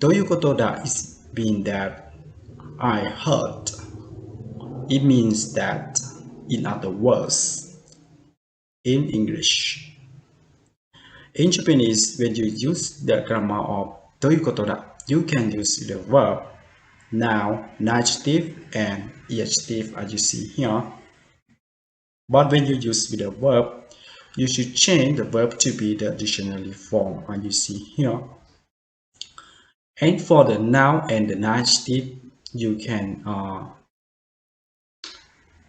ということだ is mean that I heard. It means that, in other words, in English. In Japanese, when you use the grammar of ということだ, you can use the verb, noun, adjective, and adjective as you see here. But when you use with the verb, you should change the verb to be the dictionary form as you see here. And for the noun and the adjective, you can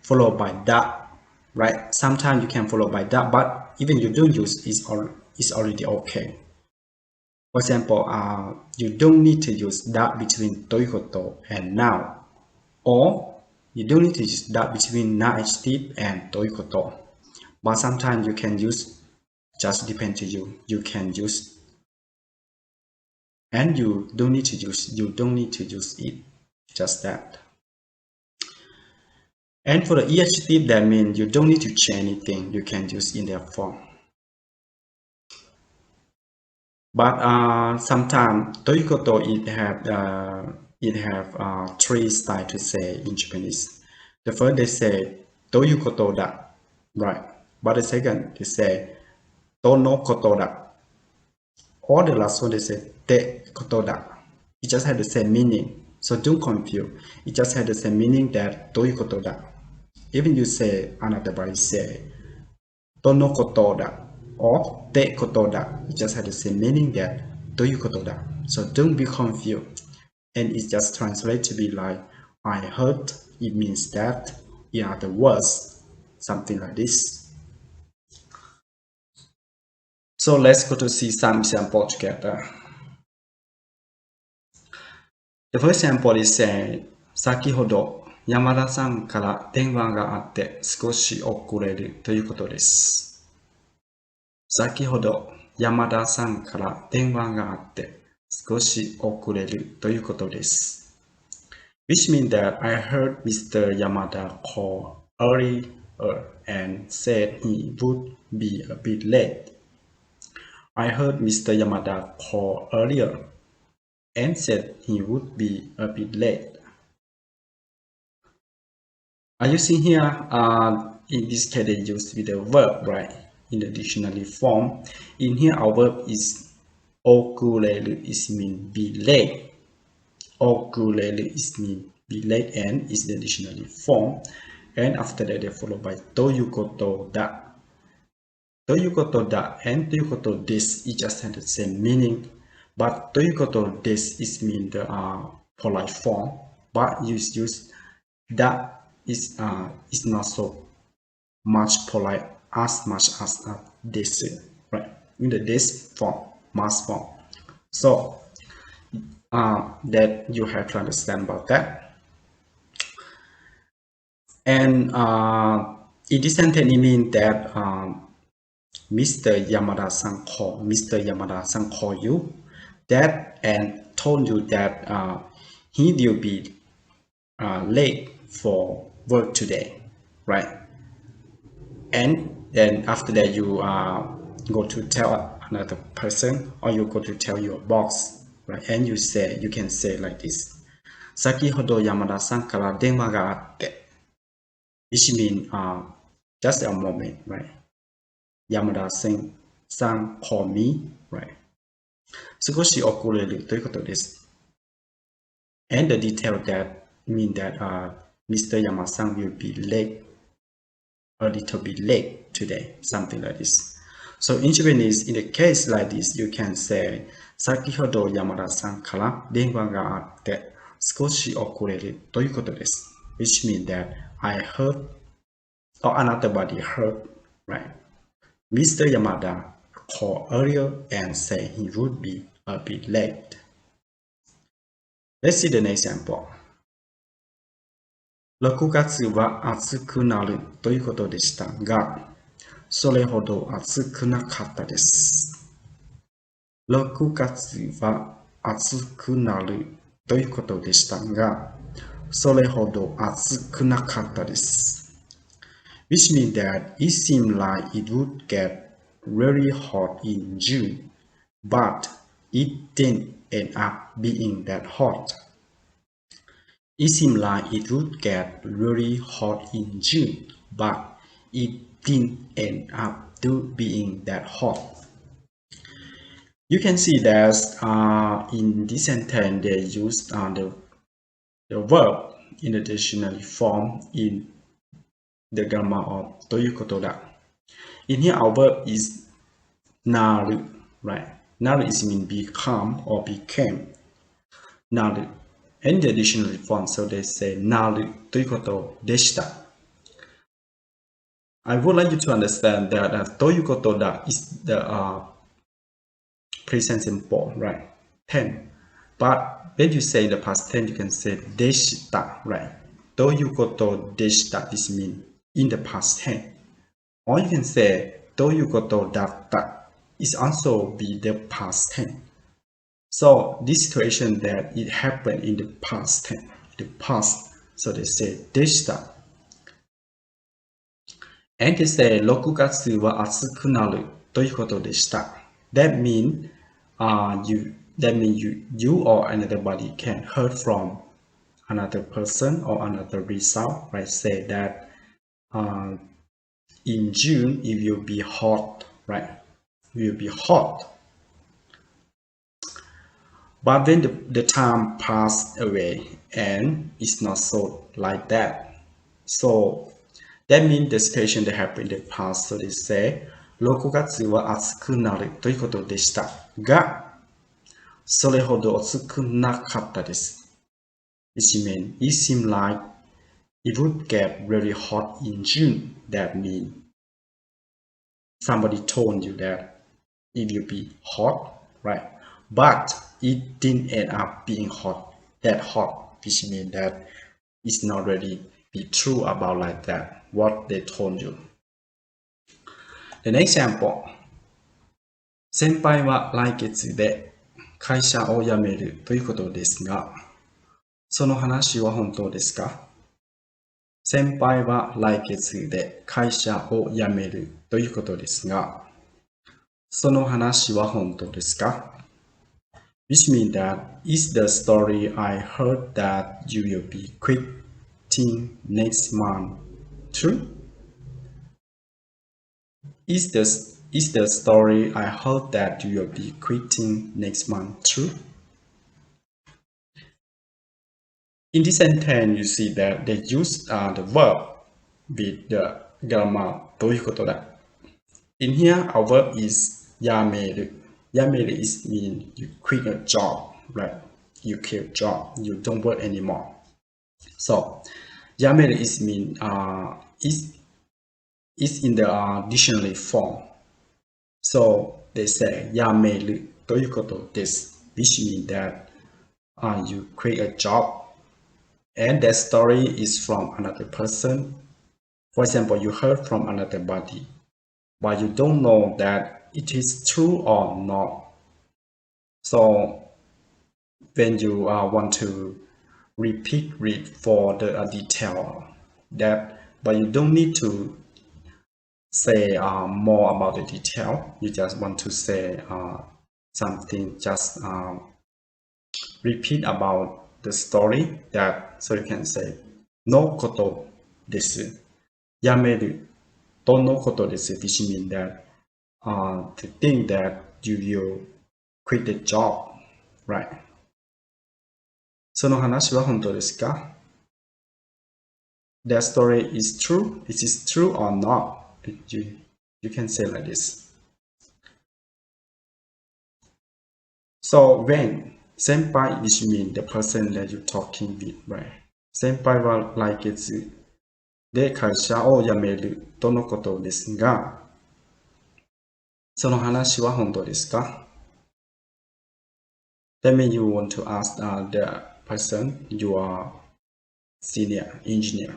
follow by that, right? Sometimes you can follow by that, but even you don't use it's already okay. For example, you don't need to use that between ということ and noun, or you don't need to use that between adjective and ということ. But sometimes you can use, just depend to you. You can use, and you don't need to use it, just that. And for the adjective, that means you don't need to change anything. You can use in their form. But sometimes ということ it have three styles to say in Japanese. The first they say ということだ, right? But the second they say とのことだ. Or the last one they say てことだ. It just has the same meaning, so don't confuse. It just has the same meaning that ということだ. Even you say another body say とのことだ or てことだ, it just has the same meaning that ということだ. So don't be confused. And it just translates to be like I heard. It means that, in other words, something like this. So let's go to see some example together. The first example is saying 先ほど山田さんから電話があって少し遅れるということです。先ほど山田さんから電話があって少し遅れるということです。Which means that I heard Mr. Yamada call earlier and said he would be a bit late. I heard Mr. Yamada call earlier and said he would be a bit late. Are you seeing here? In this case, they used with the verb, right? In the dictionary form. In here, our verb is okureru, is mean be late. Okureru is mean be late and is the dictionary form. And after that, they followed by ということだ. ということだ and ということです it just has the same meaning. But ということです is mean the polite form. But you use that is not so much polite as much as this, right? In the this form, mass form. So that you have to understand about that. And in this sentence, it means that Mr. Yamada-san called you that and told you that he will be late for work today, right? And then after that you go to tell another person, or you go to tell your boss, right? And you can say like this: 先ほど山田さんから電話があって which means just a moment, right? Yamada-san called me, right? 少し遅れるということです。And the detail that mean that Mr. Yamada-san will be late, a little bit late today, something like this. So in Japanese, in a case like this, you can say 先ほど山田さんから電話があって少し遅れるということです。Which means that I heard, or another body heard, right? Mr. Yamada called earlier and said he would be a bit late. Let's see the next example. 6月は暑くなるということでしたが、それほど暑くなかったです。6月は暑くなるということでしたが、それほど暑くなかったです。Which means that it seemed like it would get really hot in June, but it didn't end up being that hot. It seemed like it would get really hot in June, but it didn't end up being that hot. You can see that in this sentence they used the verb in the dictionary form in the grammar of ということだ. In here our verb is naru, right? Naru is mean become or became. Naru. In the dictionary form, so they say naru ということでした. I would like you to understand that ということだ is the present simple, right? Tense. But when you say the past tense, you can say でした, right? ということでした this means in the past tense. Or you can say ということだった is also be the past tense. So this situation that it happened in the past tense, the past. So they say でした. And they say 6月は暑くなるということでした. That means you or another body can hear from another person or another result, right? Say that in June it will be hot, right? It will be hot. But then the time passed away and it's not so like that. So that means the situation that happened in the past. So they say 6月は暑くなるということでしたが、それほど暑くなかったです。It means it seemed like it would get really hot in June. That means somebody told you that it will be hot, right? But it didn't end up being that hot, which means that it's not really be true about like that, what they told you. The next example. 先輩は来月で会社を辞めるということですが、その話は本当ですか？先輩は来月で会社を辞めるということですが、その話は本当ですか？ Which means that is the story I heard that you will be quitting next month true? Is the story I heard that you will be quitting next month true? In this sentence, you see that they use the verb with the grammar ということだ. In here, our verb is 辞める. 辞める is mean you quit a job, right? You quit a job, you don't work anymore. So, 辞める is mean is in the dictionary form. So they say 辞めるということです. Which means that you quit a job. And that story is from another person. For example, you heard from another body, but you don't know that it is true or not. So when you want to read for the detail that, but you don't need to say more about the detail. You just want to say something, just repeat about the story that, so you can say のことです。辞めるとのことです。Which means that the thing that you will quit the job, right? その話は本当ですか？ That story is true. It is true or not? You can say like this. So when 先輩 which means the person that you're talking with, right? 先輩は来月で会社を辞めるとのことですが、その話は本当ですか？ That means you want to ask the person, your senior engineer,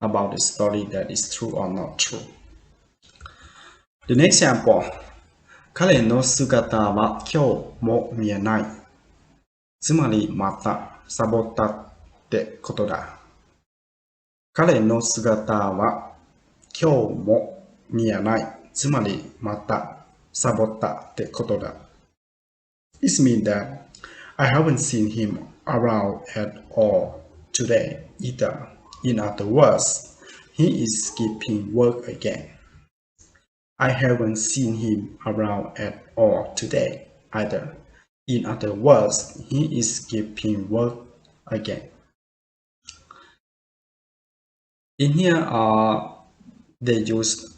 about the story that is true or not true. The next example. 彼の姿は今日も見えない。つまりまたサボったってことだ。彼の姿は今日も見えない。つまりまたサボったってことだ. It means that I haven't seen him around at all today either. In other words, he is skipping work again. I haven't seen him around at all today either. In other words, he is skipping work again. In here, they use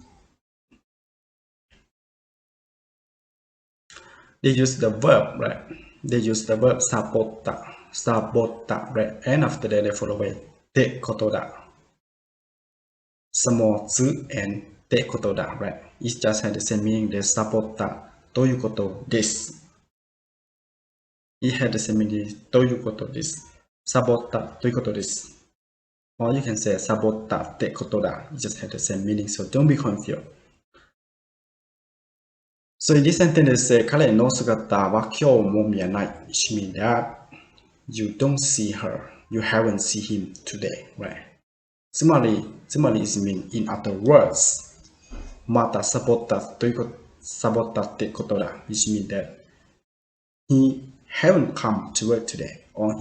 the verb, right? They use the verb sabota, right? And after that, they follow by te kotoda. Small z and te kotoda, right? It just had the same meaning. The sabota, toyukoto this. It had the same meaning. Toyukoto this. Sabota, toyukoto this. Or you can say sabota te kotoda. It just had the same meaning. So don't be confused. So in this sentence, they say, 彼の姿は今日も見えない。Which means that you don't see her. You haven't seen him today, right? つまり is mean in other words. またサボったってことだ。Which means that he haven't come to work today. Or